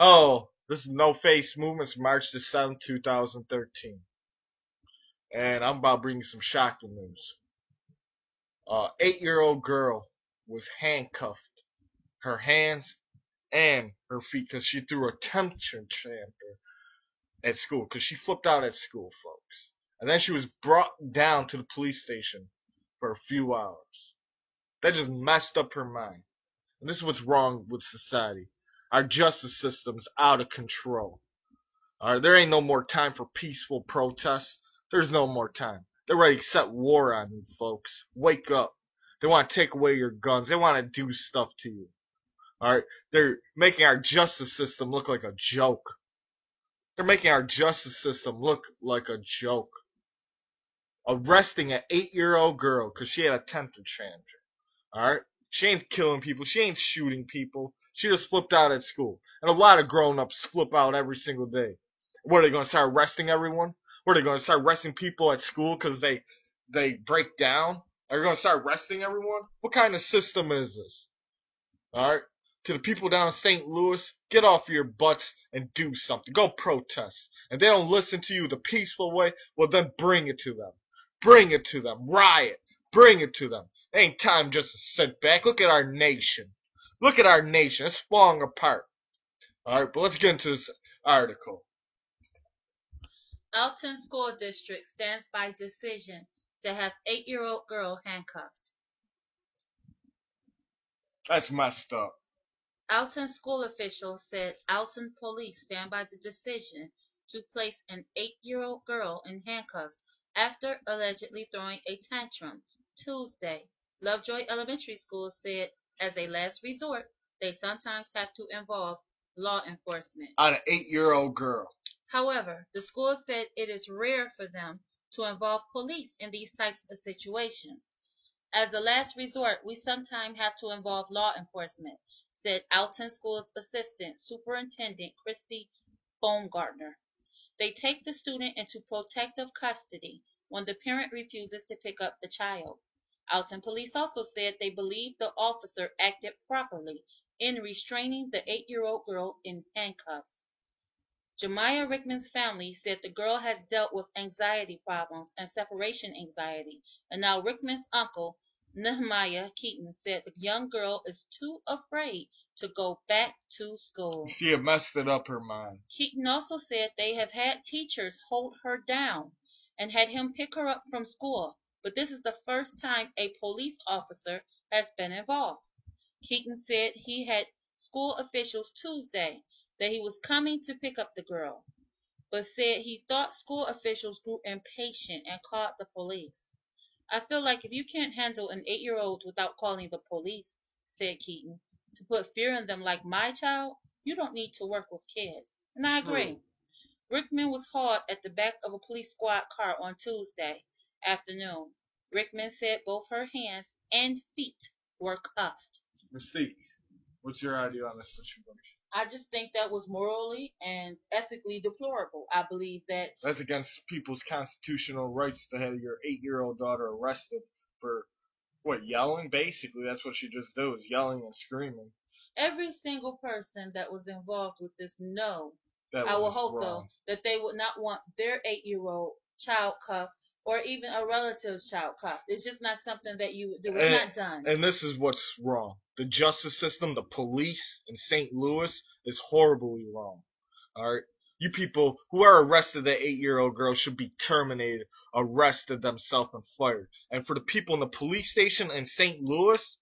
Oh, this is No Face Movements, March the 7th, 2013. And I'm about to bring you some shocking news. 8-year-old girl was handcuffed, her hands and her feet, because she threw a tantrum at school, because she flipped out at school, folks. And then she was brought down to the police station for a few hours. That just messed up her mind. And this is what's wrong with society. Our justice system's out of control. Alright, there ain't no more time for peaceful protests. There's no more time. They're ready to set war on you, folks. Wake up. They want to take away your guns. They want to do stuff to you. Alright, they're making our justice system look like a joke. They're making our justice system look like a joke. Arresting an 8-year-old girl because she had a temper tantrum. Alright? She ain't killing people. She ain't shooting people. She just flipped out at school. And a lot of grown-ups flip out every single day. What, are they going to start arresting everyone? What, are they going to start arresting people at school because they break down? Are they going to start arresting everyone? What kind of system is this? Alright? To the people down in St. Louis, get off your butts and do something. Go protest. And they don't listen to you the peaceful way, well then bring it to them. Bring it to them. Riot. Bring it to them. It ain't time just to sit back. Look at our nation. Look at our nation. It's falling apart. Alright, but let's get into this article. Alton School District stands by decision to have 8-year-old girl handcuffed. That's messed up. Alton school officials said Alton police stand by the decision to place an 8-year-old girl in handcuffs after allegedly throwing a tantrum Tuesday. Lovejoy Elementary School said, as a last resort, they sometimes have to involve law enforcement. On an 8-year-old girl. However, the school said it is rare for them to involve police in these types of situations. As a last resort, we sometimes have to involve law enforcement, said Alton School's Assistant Superintendent Christy Baumgartner. They take the student into protective custody when the parent refuses to pick up the child. Alton police also said they believe the officer acted properly in restraining the 8-year-old girl in handcuffs. Jmyha Rickman's family said the girl has dealt with anxiety problems and separation anxiety, and now Rickman's uncle, Nehemiah Keaton, said the young girl is too afraid to go back to school. She had messed it up her mind. Keaton also said they have had teachers hold her down and had him pick her up from school, but this is the first time a police officer has been involved. Keaton said he had school officials Tuesday that he was coming to pick up the girl, but said he thought school officials grew impatient and called the police. I feel like if you can't handle an 8-year-old without calling the police, said Keaton, to put fear in them like my child, you don't need to work with kids. And I agree. Rickman was hauled at the back of a police squad car on Tuesday afternoon. Rickman said both her hands and feet were cuffed. Mystique, what's your idea on this situation? I just think that was morally and ethically deplorable. I believe that That's against people's constitutional rights to have your 8-year-old daughter arrested for what, yelling? Basically, that's what she just did, was yelling and screaming. every single person that was involved with this know. That I will was hope, wrong. though, that they would not want their 8-year-old child cuffed or even a relative's child cuffed. It's just not something that you would do. It's not done. And this is what's wrong. The justice system, the police in St. Louis is horribly wrong. Alright? You people who are arrested, that 8-year-old girl should be terminated, arrested themselves, and fired. And for the people in the police station in St. Louis,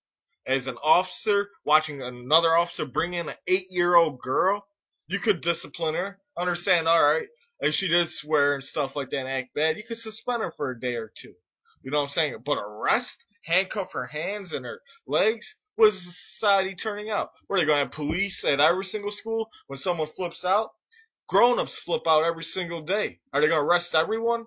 as an officer watching another officer bring in an 8-year-old girl, you could discipline her. Understand, alright, if she did swear and stuff like that and act bad, you could suspend her for a day or two. You know what I'm saying? But arrest, handcuff her hands and her legs? What is society turning out? Where are they going to have police at every single school when someone flips out? Grown-ups flip out every single day. Are they going to arrest everyone?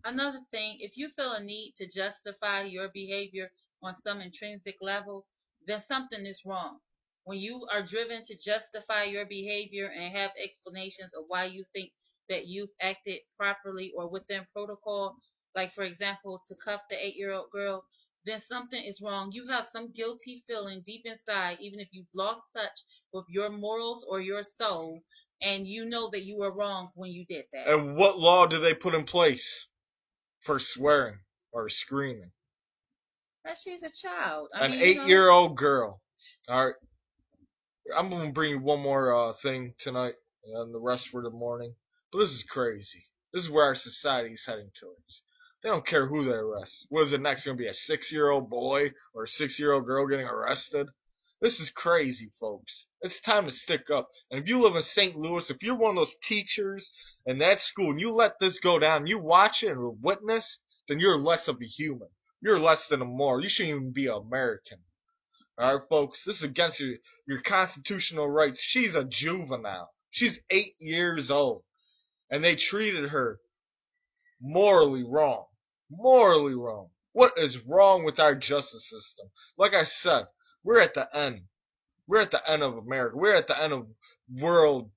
Another thing, if you feel a need to justify your behavior on some intrinsic level, then something is wrong. When you are driven to justify your behavior and have explanations of why you think that you've acted properly or within protocol, like for example, to cuff the 8-year-old girl, then something is wrong. You have some guilty feeling deep inside, even if you've lost touch with your morals or your soul, and you know that you were wrong when you did that. And what law do they put in place for swearing or screaming? But she's a child. An 8-year-old girl. All right. I'm going to bring you one more thing tonight and the rest for the morning. But this is crazy. This is where our society is heading towards. They don't care who they arrest. What is it next going to be, a 6-year-old boy or a 6-year-old girl getting arrested? This is crazy, folks. It's time to stick up. And if you live in St. Louis, if you're one of those teachers in that school and you let this go down, you watch it and witness, then you're less of a human. You're less than a moral. You shouldn't even be an American. Alright, folks, this is against your constitutional rights. She's a juvenile. She's 8 years old. And they treated her morally wrong. Morally wrong. What is wrong with our justice system? Like I said, we're at the end. We're at the end of America. We're at the end of world.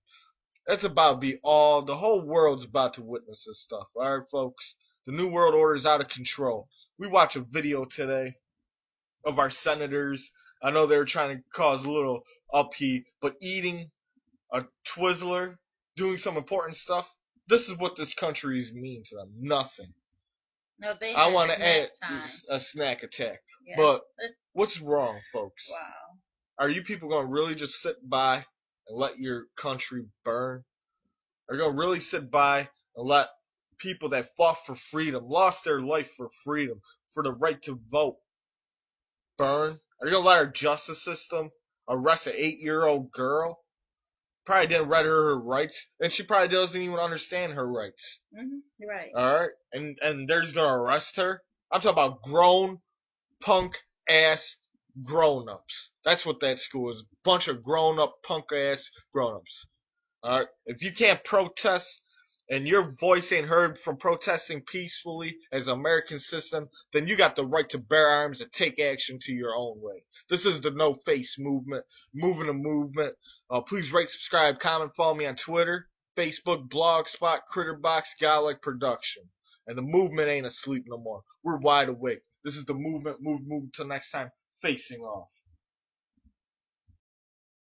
That's about to be all. The whole world's about to witness this stuff. Alright, folks? The New World Order is out of control. We watched a video today of our senators. I know they were trying to cause a little upheaval, but eating a Twizzler, doing some important stuff, this is what this country means to them. Nothing. No, they I want to add time. a snack attack. Yeah. But what's wrong, folks? Wow. Are you people going to really just sit by and let your country burn? Are you going to really sit by and let people that fought for freedom, lost their life for freedom, for the right to vote, burn? Are you going to let our justice system arrest an 8-year-old girl? Probably didn't read her rights, and she probably doesn't even understand her rights. Mm-hmm. Right. Alright? And they're just going to arrest her? I'm talking about grown, punk-ass grown-ups. That's what that school is. Bunch of grown-up, punk-ass grown-ups. Alright? If you can't protest, and your voice ain't heard from protesting peacefully as an American system, then you got the right to bear arms and take action to your own way. This is the No Face movement, moving a movement. Please rate, subscribe, comment, follow me on Twitter, Facebook, Blogspot, Critterbox, Godlike Production. And the movement ain't asleep no more. We're wide awake. This is the movement. Move till next time. Facing off.